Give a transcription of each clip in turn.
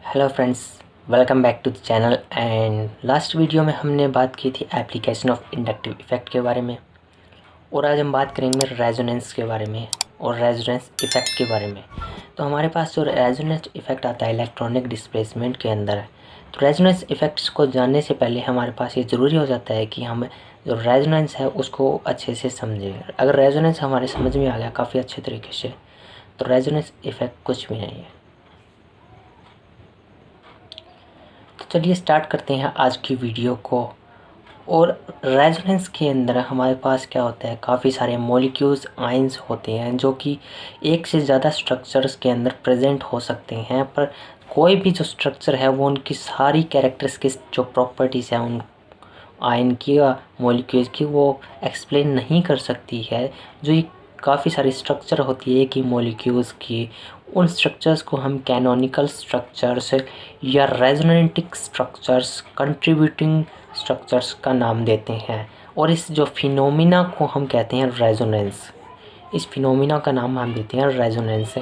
Hello friends, welcome back to the channel. And last video में हमने बात की थी एप्लीकेशन ऑफ इंडक्टिव इफ़ेक्ट के बारे में, और आज हम बात करेंगे रेजोनेंस के बारे में और रेजोनेंस इफ़ेक्ट के बारे में। तो हमारे पास जो रेजोनेंस इफ़ेक्ट आता है इलेक्ट्रॉनिक डिस्प्लेसमेंट के अंदर है। तो रेजोनेंस इफ़ेक्ट्स को जानने से पहले हमारे पास ये ज़रूरी हो जाता है कि हम जो रेजोनेंस है उसको अच्छे से समझें। अगर रेजोनेंस हमारे समझ में आ गया काफ़ी अच्छे तरीके से, तो रेजोनेंस इफ़ेक्ट कुछ भी नहीं है। तो चलिए स्टार्ट करते हैं आज की वीडियो को। और रेजोनेंस के अंदर हमारे पास क्या होता है, काफ़ी सारे मॉलिक्यूल्स आयंस होते हैं जो कि एक से ज़्यादा स्ट्रक्चर्स के अंदर प्रेजेंट हो सकते हैं, पर कोई भी जो स्ट्रक्चर है वो उनकी सारी कैरेक्टरिस्टिक्स जो प्रॉपर्टीज़ हैं उन आयन की या मॉलिक्यूल्स की वो एक्सप्लेन नहीं कर सकती है। जो ये काफ़ी सारी स्ट्रक्चर होती है कि मॉलिक्यूल्स की, उन स्ट्रक्चर्स को हम कैनोनिकल स्ट्रक्चर्स या रेजोनेटिक स्ट्रक्चर्स, कंट्रीब्यूटिंग स्ट्रक्चर्स का नाम देते हैं। और इस जो फिनोमिना को हम कहते हैं रेजोनेंस, इस फिनोमिना का नाम हम देते हैं रेजोनेंस।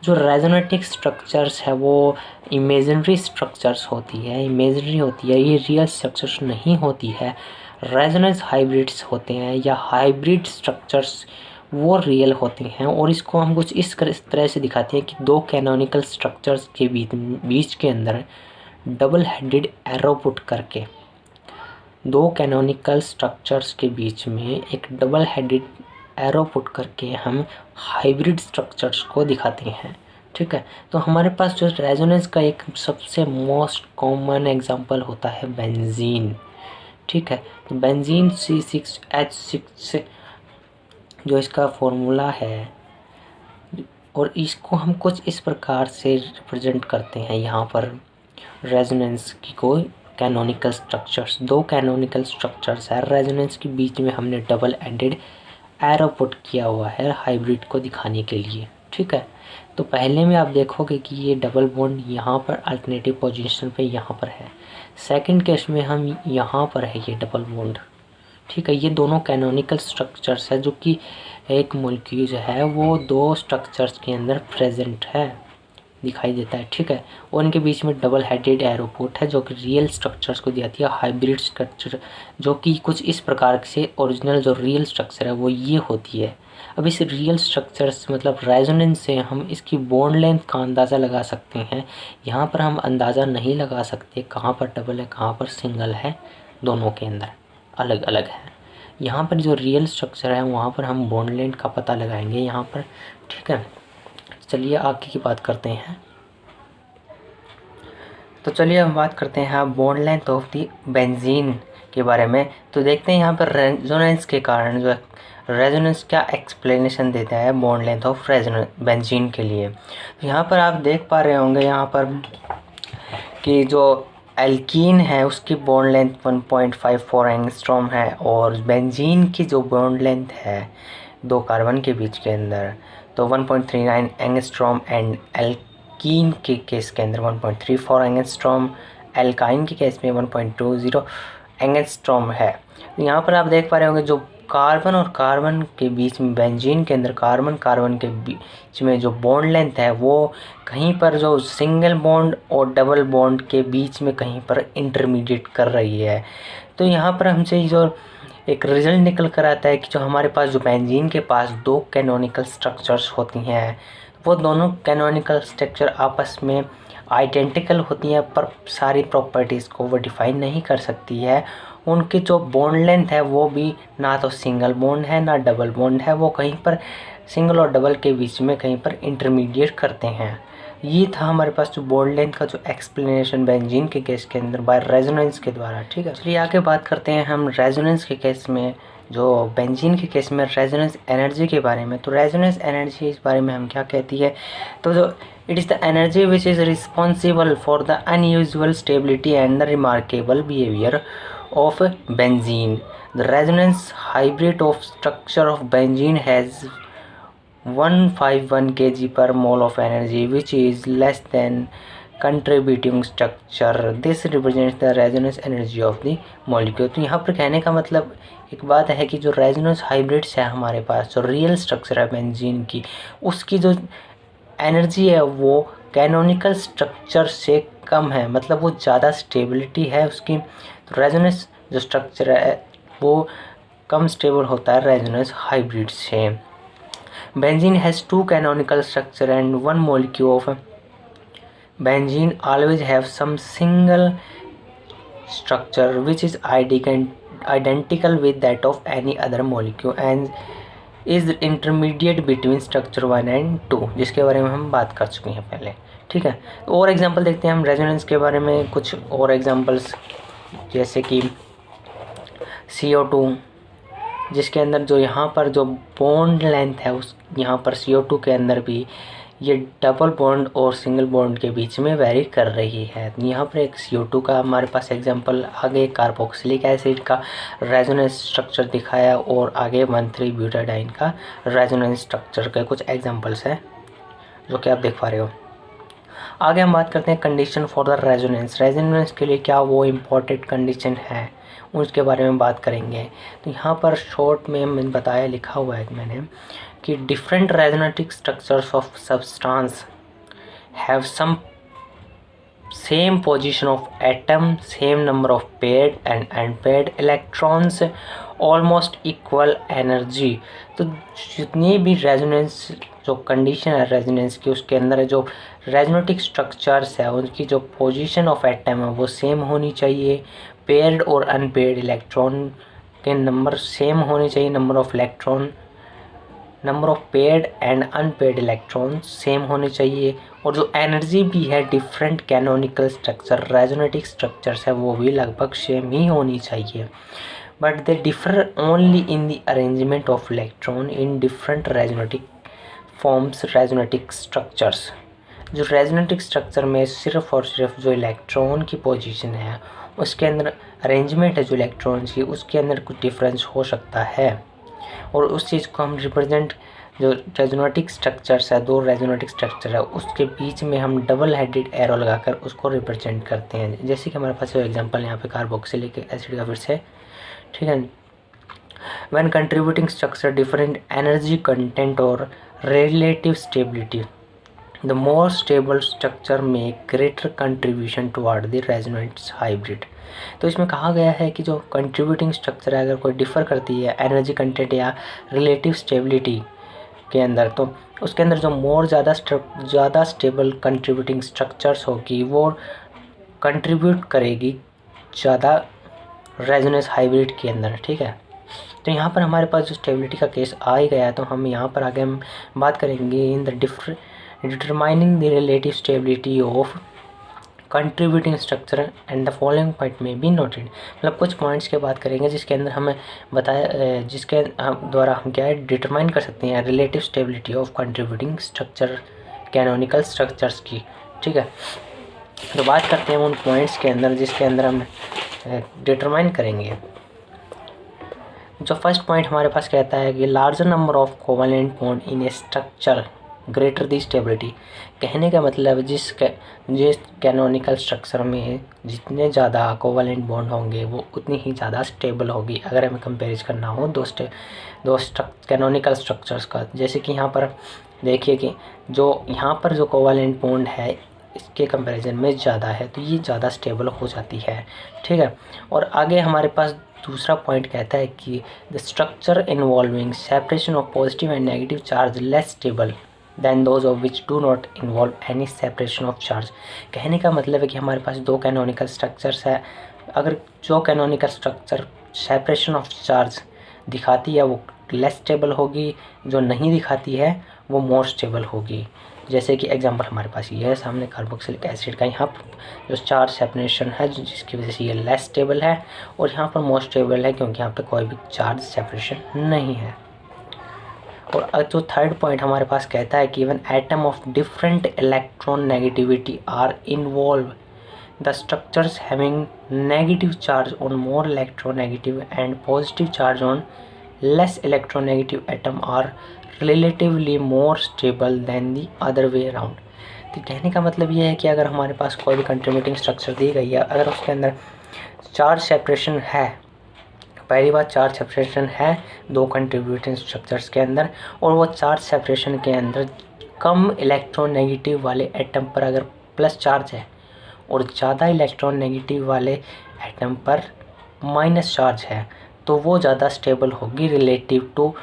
जो रेजोनेटिक स्ट्रक्चर्स है वो इमेजिनरी स्ट्रक्चर्स होती है, इमेजिनरी होती है, ये रियल स्ट्रक्चर्स नहीं होती है। रेजोनेंस हाइब्रिड्स होते हैं या हाइब्रिड स्ट्रक्चर्स वो रियल होते हैं। और इसको हम कुछ इस तरह से दिखाते हैं कि दो कैनोनिकल स्ट्रक्चर्स के बीच के अंदर डबल हेडेड एरो पुट करके, दो कैनोनिकल स्ट्रक्चर्स के बीच में एक डबल हेडेड एरो पुट करके हम हाइब्रिड स्ट्रक्चर्स को दिखाते हैं। ठीक है, तो हमारे पास जो रेजोनेंस का एक सबसे मोस्ट कॉमन एग्जांपल होता है बेंजीन। ठीक है, तो बेंजीन C6H6 जो इसका फॉर्मूला है, और इसको हम कुछ इस प्रकार से रिप्रेजेंट करते हैं यहाँ पर। रेजोनेंस की कोई कैनोनिकल स्ट्रक्चर्स, दो कैनोनिकल स्ट्रक्चर्स है, रेजोनेंस के बीच में हमने डबल एंडेड एरो पुट किया हुआ है हाइब्रिड को दिखाने के लिए। ठीक है, तो पहले में आप देखोगे कि ये डबल बॉन्ड यहाँ पर अल्टरनेटिव पोजीशन पे यहाँ पर है। सेकंड केस में हम यहाँ पर है ये डबल बॉन्ड। ठीक है, ये दोनों कैनोनिकल स्ट्रक्चर्स है जो कि एक मॉलिक्यूल है वो दो स्ट्रक्चर्स के अंदर प्रेजेंट है, दिखाई देता है। ठीक है, और इनके बीच में डबल हेडेड एरो पुट है जो कि रियल स्ट्रक्चर्स को दिखाती है, हाइब्रिड स्ट्रक्चर जो कि कुछ इस प्रकार से ओरिजिनल जो रियल स्ट्रक्चर है वो ये होती है। अब इस रियल स्ट्रक्चर्स मतलब रेजोनेंस से हम इसकी बॉन्ड लेंथ का अंदाज़ा लगा सकते हैं। यहाँ पर हम अंदाज़ा नहीं लगा सकते कहाँ पर डबल है कहाँ पर सिंगल है, दोनों के अंदर अलग अलग है। यहाँ पर जो रियल स्ट्रक्चर है वहाँ पर हम बॉन्ड लेंथ का पता लगाएंगे यहाँ पर। ठीक है, चलिए आगे की बात करते हैं। तो चलिए हम बात करते हैं bond length of the benzene के बारे में। तो देखते हैं यहाँ पर रेजोनेंस के कारण जो रेजोनेंस क्या एक्सप्लेनेशन देता है बॉन्ड लेंथ ऑफ बेंजीन के लिए। तो यहाँ पर आप देख पा रहे होंगे यहाँ पर कि जो एल्कीन है उसकी बॉन्ड लेंथ 1.54 एंगस्ट्रॉम है, और बेंजीन की जो बॉन्ड लेंथ है दो कार्बन के बीच के अंदर तो 1.39 एंगस्ट्रॉम, एंड एल्कीन के केस के अंदर 1.34 एंगस्ट्रॉम, एल्काइन के केस में 1.20 एंगस्ट्रॉम है। यहाँ पर आप देख पा रहे होंगे जो कार्बन और कार्बन के बीच में, बेंजीन के अंदर कार्बन कार्बन के बीच में जो बॉन्ड लेंथ है वो कहीं पर जो सिंगल बॉन्ड और डबल बॉन्ड के बीच में कहीं पर इंटरमीडिएट कर रही है। तो यहाँ पर हमसे जो एक रिजल्ट निकल कर आता है कि जो हमारे पास जो बेंजीन के पास दो कैनोनिकल स्ट्रक्चर्स होती हैं वो दोनों कैनोनिकल स्ट्रक्चर आपस में आइडेंटिकल होती हैं, पर सारी प्रॉपर्टीज़ को वो डिफाइन नहीं कर सकती है। उनकी जो बॉन्ड लेंथ है वो भी ना तो सिंगल बॉन्ड है ना डबल बॉन्ड है, वो कहीं पर सिंगल और डबल के बीच में कहीं पर इंटरमीडिएट करते हैं। ये था हमारे पास जो बॉन्ड लेंथ का जो एक्सप्लेनेशन बेंजीन के केस के अंदर बाय रेजोनेंस के द्वारा। ठीक है, चलिए आगे बात करते हैं हम रेजोनेंस के केस में, जो बेंजीन के केस में रेजोनेंस एनर्जी के बारे में। तो रेजोनेंस एनर्जी इस बारे में हम क्या कहती है, तो जो it is the energy which is responsible for the unusual stability and the remarkable behaviour of benzene. The resonance hybrid of structure of benzene has 151 kg per mole of energy, which is less than contributing structure. This represents the resonance energy of the molecule. तो यहाँ पर कहने का मतलब एक बात है कि जो रेजोनेंस हाइब्रिड्स है हमारे पास, जो रियल स्ट्रक्चर है बेंजीन की, उसकी जो एनर्जी है वो कैनोनिकल स्ट्रक्चर से कम है, मतलब वो ज़्यादा स्टेबिलिटी है उसकी, तो रेजोनेंस जो स्ट्रक्चर है वो कम स्टेबल होता है रेजोनेंस हाइब्रिड से। Benzene has 2 canonical structure and 1 molecule of benzene always have some single structure which is identical with that of any other molecule and is intermediate between structure 1 and 2, जिसके बारे में हम बात कर चुके हैं पहले। ठीक है, और एग्जांपल देखते हैं हम रेजोनेंस के बारे में, कुछ और एग्जांपल्स जैसे कि CO2, जिसके अंदर जो यहाँ पर जो बॉन्ड लेंथ है उस यहाँ पर CO2 के अंदर भी ये डबल बॉन्ड और सिंगल बॉन्ड के बीच में वेरी कर रही है। यहाँ पर एक CO2 का हमारे पास एग्जांपल, आगे कार्बोक्सिलिक एसिड का रेजोनेंस स्ट्रक्चर दिखाया और आगे 1,3 ब्यूटाडाइन का रेजोनेंस स्ट्रक्चर के कुछ एग्जांपल्स हैं जो कि आप देख पा रहे हो। आगे हम बात करते हैं condition for the resonance. Resonance के लिए क्या वो इम्पोर्टेंट कंडीशन है उसके बारे में बात करेंगे। तो यहाँ पर शॉर्ट में मैंने बताया, लिखा हुआ है मैंने कि different resonating structures of substance have some same position of atom, same number of paired and unpaired electrons, almost equal energy. तो जितनी भी रेजोनेंस जो कंडीशन है रेजोनेंस की, उसके अंदर जो रेजोनेटिक स्ट्रक्चर्स है उनकी जो पोजीशन ऑफ एटम है वो सेम होनी चाहिए, पेयर्ड और अनपेयर्ड इलेक्ट्रॉन के नंबर सेम होने चाहिए, number of paired and unpaired electron same होने चाहिए, और जो एनर्जी भी है different canonical structure resonating structures है वो भी लगभग सेम ही होनी चाहिए। But they differ only in the arrangement of electron in different resonating forms resonating structures. जो रेजोनेटिक स्ट्रक्चर में सिर्फ और सिर्फ जो इलेक्ट्रॉन की पोजीशन है उसके अंदर अरेंजमेंट है जो इलेक्ट्रॉन्स की, उसके अंदर कुछ डिफरेंस हो सकता है, और उस चीज़ को हम रिप्रेजेंट जो रेजोनेटिक स्ट्रक्चर्स है, 2 रेजोनेटिक स्ट्रक्चर है उसके बीच में हम डबल हेडेड एरो लगाकर उसको रिप्रेजेंट करते हैं। जैसे कि हमारे पास जो एग्जांपल यहाँ पे कार्बोक्सिलिक एसिड का फिर से, ठीक है। When contributing structure different energy content और relative stability, the more stable structure make greater contribution toward the resonance hybrid। तो इसमें कहा गया है कि जो कंट्रीब्यूटिंग स्ट्रक्चर है अगर कोई डिफ़र करती है एनर्जी कंटेंट या रिलेटिव स्टेबिलिटी के अंदर, तो उसके अंदर जो मोर ज़्यादा स्टेबल कंट्रीब्यूटिंग स्ट्रक्चर्स होगी वो कंट्रीब्यूट करेगी ज़्यादा रेजोनेंस हाइब्रिड के अंदर। ठीक है, तो यहाँ पर हमारे पास जो स्टेबिलिटी का केस आ ही गया है, तो हम यहाँ पर आगे हम बात करेंगे in the determining the relative stability of contributing structure and the following point may be noted। मतलब कुछ पॉइंट्स के बात करेंगे जिसके अंदर हमें बताया, जिसके द्वारा हम क्या है डिटरमाइन कर सकते हैं relative stability of contributing structure canonical structures की। ठीक है, तो बात करते हैं उन पॉइंट्स के अंदर जिसके अंदर हम डिटरमाइन करेंगे। जो फर्स्ट पॉइंट हमारे पास कहता है कि larger number of covalent bond in A structure greater the stability. कहने का मतलब जिस कैनोनिकल स्ट्रक्चर में जितने ज़्यादा कोवेलेंट बॉन्ड होंगे वो उतनी ही ज़्यादा स्टेबल होगी। अगर हमें कंपेरिज करना हो दो कैनोनिकल स्ट्रक्चर्स का, जैसे कि यहाँ पर देखिए कि जो यहाँ पर जो कोवेलेंट बॉन्ड है इसके कंपैरिजन में ज़्यादा है तो ये ज़्यादा स्टेबल हो जाती है। ठीक है, और आगे हमारे पास दूसरा पॉइंट कहता है कि the structure involving separation of positive and negative charge less stable then those of which do not involve any separation of charge. कहने का मतलब है कि हमारे पास 2 कैनोनिकल स्ट्रक्चर्स है, अगर जो canonical structure separation of charge दिखाती है वो लेस स्टेबल होगी, जो नहीं दिखाती है वो मोर स्टेबल होगी। जैसे कि एग्जांपल हमारे पास ये है सामने कार्बोक्सिलिक एसिड का, यहाँ पर जो चार्ज सेपरेशन है जिसकी वजह से ये लेस स्टेबल है, और यहाँ पर मोर स्टेबल है क्योंकि यहाँ पे कोई भी चार्ज सेपरेशन नहीं है। और जो थर्ड पॉइंट हमारे पास कहता है कि even atom of different electronegativity are involve the structures having negative charge on more electronegative and positive charge on less electronegative atom are relatively more stable than the other way around. तो कहने का मतलब ये है कि अगर हमारे पास कोई भी कंट्रीब्यूटिंग स्ट्रक्चर दी गई है, अगर उसके अंदर चार्ज सेपरेशन है, पहली बात चार्ज सेपरेशन है 2 कंट्रीब्यूटिंग स्ट्रक्चर्स के अंदर, और वो चार्ज सेपरेशन के अंदर कम इलेक्ट्रोनेगेटिव वाले एटम पर अगर प्लस चार्ज है और ज़्यादा इलेक्ट्रॉन नेगेटिव वाले एटम पर माइनस चार्ज है तो वो ज़्यादा स्टेबल होगी रिलेटिव टू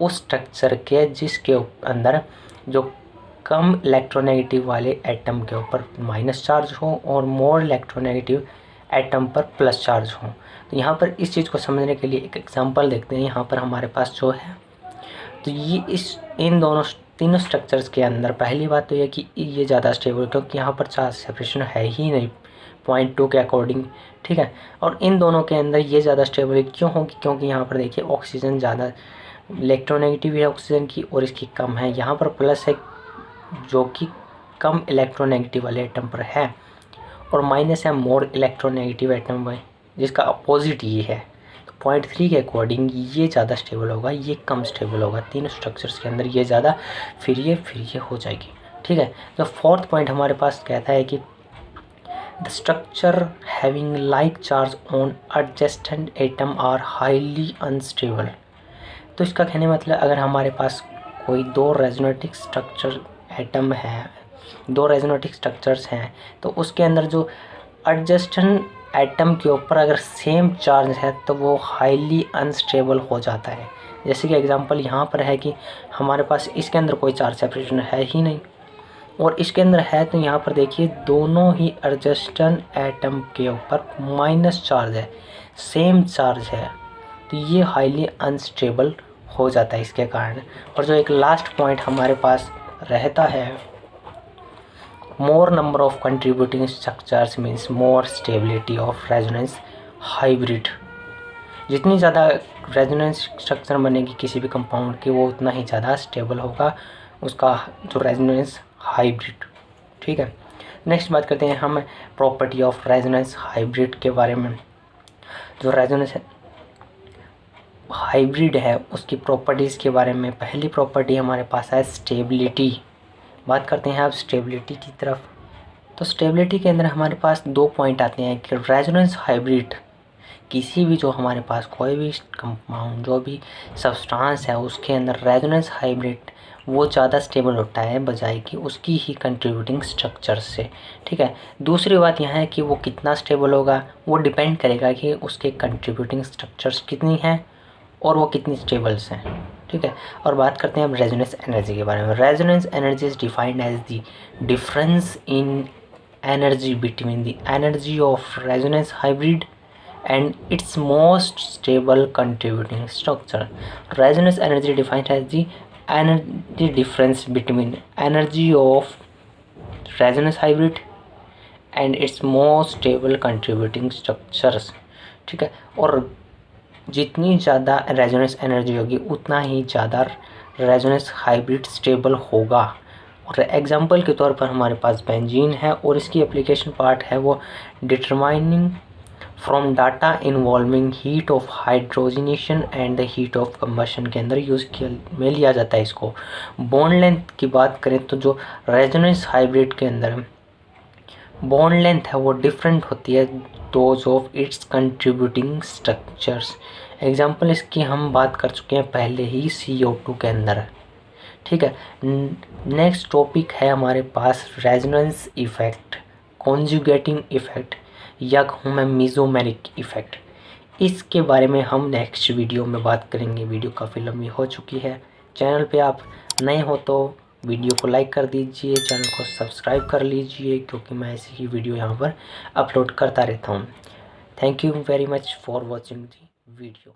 उस स्ट्रक्चर के जिसके अंदर जो कम इलेक्ट्रोनेगेटिव वाले एटम के ऊपर माइनस चार्ज हो और मोर इलेक्ट्रोनेगेटिव एटम पर प्लस चार्ज हो। तो यहाँ पर इस चीज़ को समझने के लिए एक एग्जांपल देखते हैं। यहाँ पर हमारे पास जो है तो ये इन दोनों तीनों स्ट्रक्चर्स के अंदर पहली बात तो ये कि ये ज़्यादा स्टेबल क्योंकि यहाँ पर चार्ज सेपरेशन है ही नहीं 0.2 के अकॉर्डिंग, ठीक है। और इन दोनों के अंदर ये ज़्यादा स्टेबल क्यों होगी क्योंकि यहाँ पर देखिए ऑक्सीजन ज़्यादा इलेक्ट्रोनेगेटिव है ऑक्सीजन की और इसकी कम है, यहाँ पर प्लस है जो कि कम इलेक्ट्रोनेगेटिव वाले एटम पर है और माइनस है मोर इलेक्ट्रोनेगेटिव एटम पर जिसका अपोजिट ये है। तो 0.3 के अकॉर्डिंग ये ज़्यादा स्टेबल होगा, ये कम स्टेबल होगा। तीनों स्ट्रक्चर्स के अंदर ये ज़्यादा फिर ये हो जाएगी, ठीक है। तो फोर्थ पॉइंट हमारे पास कहता है कि the structure having like charge on adjacent atom are highly unstable. तो इसका कहने मतलब अगर हमारे पास कोई दो रेजोनेटिक स्ट्रक्चर एटम है, दो रेजोनेटिक स्ट्रक्चर्स हैं तो उसके अंदर जो एडजेसेंट एटम के ऊपर अगर सेम चार्ज है तो वो हाईली अनस्टेबल हो जाता है। जैसे कि एग्जांपल यहाँ पर है कि हमारे पास इसके अंदर कोई चार्ज सेपरेशन है ही नहीं और इसके अंदर है तो यहाँ पर देखिए दोनों ही एडजेसेंट एटम के ऊपर माइनस चार्ज है, सेम चार्ज है, तो ये हाईली अनस्टेबल हो जाता है इसके कारण। और जो एक लास्ट पॉइंट हमारे पास रहता है मोर number of contributing structures means more stability of resonance hybrid. जितनी ज़्यादा रेजोनेंस स्ट्रक्चर बनेगी किसी भी कंपाउंड की वो उतना ही ज़्यादा स्टेबल होगा उसका जो रेजोनेंस हाइब्रिड, ठीक है। नेक्स्ट बात करते हैं हम प्रॉपर्टी ऑफ रेजोनेंस हाइब्रिड के बारे में। जो रेजोनेंस हाइब्रिड है उसकी प्रॉपर्टीज़ के बारे में पहली प्रॉपर्टी हमारे पास है स्टेबिलिटी। बात करते हैं अब स्टेबिलिटी की तरफ। तो स्टेबिलिटी के अंदर हमारे पास दो पॉइंट आते हैं कि रेजोनेंस हाइब्रिड किसी भी जो हमारे पास कोई भी कंपाउंड जो भी सब्सटेंस है उसके अंदर रेजोनेंस हाइब्रिड वो ज़्यादा स्टेबल होता है बजाय कि उसकी ही कंट्रीब्यूटिंग स्ट्रक्चर से, ठीक है। दूसरी बात यह है कि वो कितना स्टेबल होगा वो डिपेंड करेगा कि उसके कंट्रीब्यूटिंग स्ट्रक्चर्स कितनी हैं और वो कितनी स्टेबल्स हैं, ठीक है। और बात करते हैं अब रेजोनेंस एनर्जी के बारे में। Resonance energy is defined as the difference in energy between the energy of resonance hybrid and its most stable contributing structure. Resonance energy defined as the energy difference between energy of resonance hybrid and its most stable contributing structures, ठीक है। और जितनी ज़्यादा resonance energy होगी उतना ही ज़्यादा resonance hybrid stable होगा। और एग्जांपल के तौर पर हमारे पास बेंजीन है और इसकी एप्लीकेशन पार्ट है वो determining from data involving heat of hydrogenation and the heat of combustion के अंदर यूज़ में लिया जाता है इसको। बॉन्ड लेंथ की बात करें तो जो रेजोनेंस हाइब्रिड के अंदर बॉन्ड लेंथ है वो डिफरेंट होती है those of its contributing structures. Example इसकी हम बात कर चुके हैं पहले ही CO2 के अंदर, ठीक है। नेक्स्ट टॉपिक है हमारे पास रेजोनेंस इफेक्ट, कॉन्जुगेटिंग इफेक्ट या कहूँ मैं मीज़ोमेरिक इफ़ेक्ट। इसके बारे में हम नेक्स्ट वीडियो में बात करेंगे। वीडियो काफ़ी लंबी हो चुकी है। चैनल पे आप नए हो तो वीडियो को लाइक कर दीजिए, चैनल को सब्सक्राइब कर लीजिए क्योंकि मैं ऐसी ही वीडियो यहाँ पर अपलोड करता रहता हूँ। Thank you very much for watching the video.